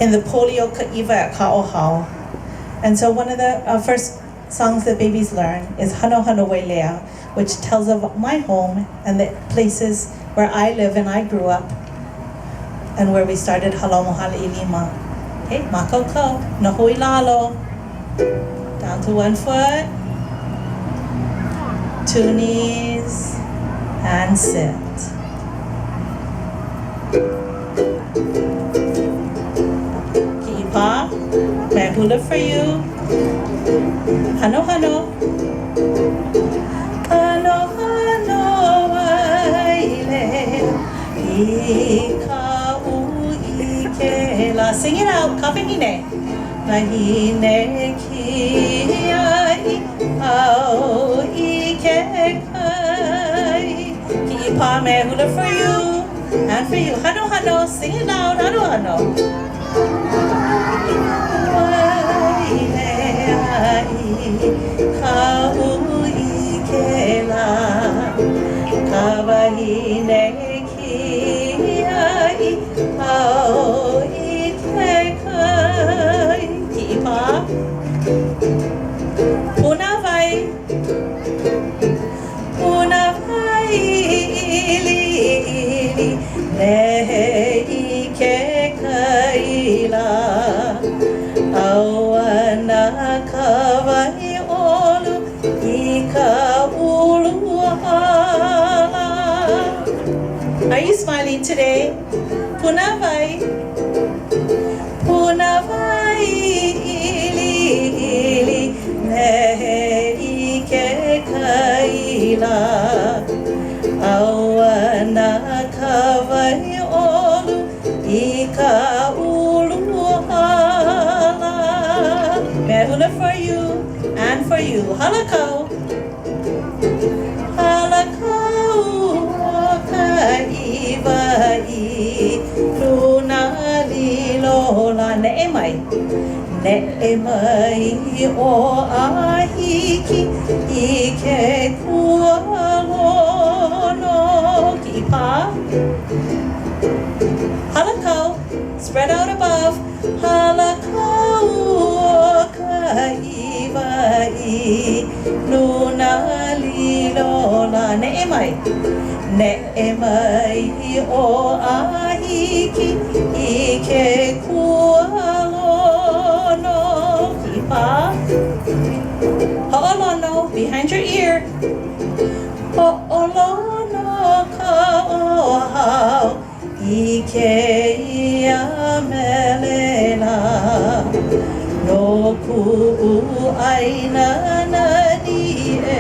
in the polio ka'iva at Ka'ohao. And so one of the first songs that babies learn is Hanohano Wailea, which tells of my home and the places where I live and I grew up and where we started Halau Mohala Ilima. Okay, makoko, nahui lalo, down to 1 foot, 2 knees, and sit. Ki'ipa, may hula for you. Hanohano. Hanohano Wailea, ika'u ikela. Sing it out, kapehine. Mahine kiai au ikekai. Ki'ipa, may hula for you and for you. Hanohano, sing it loud. Hanohano. Ka'u ikela, kawahine kiai au ikekai. Ki'ipa. Puna vai ili nehe ikekaila. Awana kawai olu ika uluhala. Are you smiling today? Punavai ili nehe ikekaila. Awana kawai olu ika uluhala. May hula for you and for you. Halakau. Halakau ka'iwai luna lilola. Ne'emai. Ne'emai o ahiki ike kualono. Ki'ipa. Halakau. Spread out above. Halakau ka'iwai luna lilola. Ne'emai. Ne'emai o ahiki ike kualono. Ki'ipa. Ho'olono behind your ear. Ho'olono ka'ohao ike iamelela. No ku'u aina nani e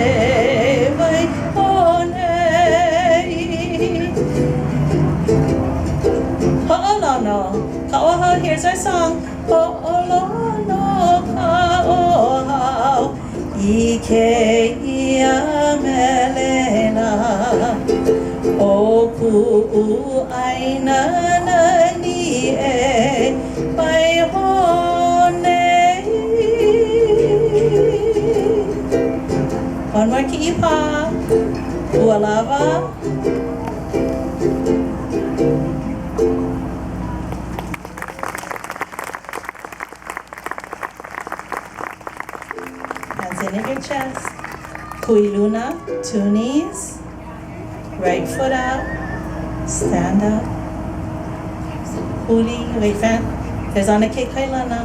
vai honei. Ho'olono ka'ohao, here's our song. Ho'olono ka'ohao ike iamelela. O ku'u aina nani e vai honei. One more ki'ipa. Ualava. Hands in at your chest. Kuiluna, 2 knees. Right foot out. Stand up. Huli, wait, fan. There's on a ke kailana.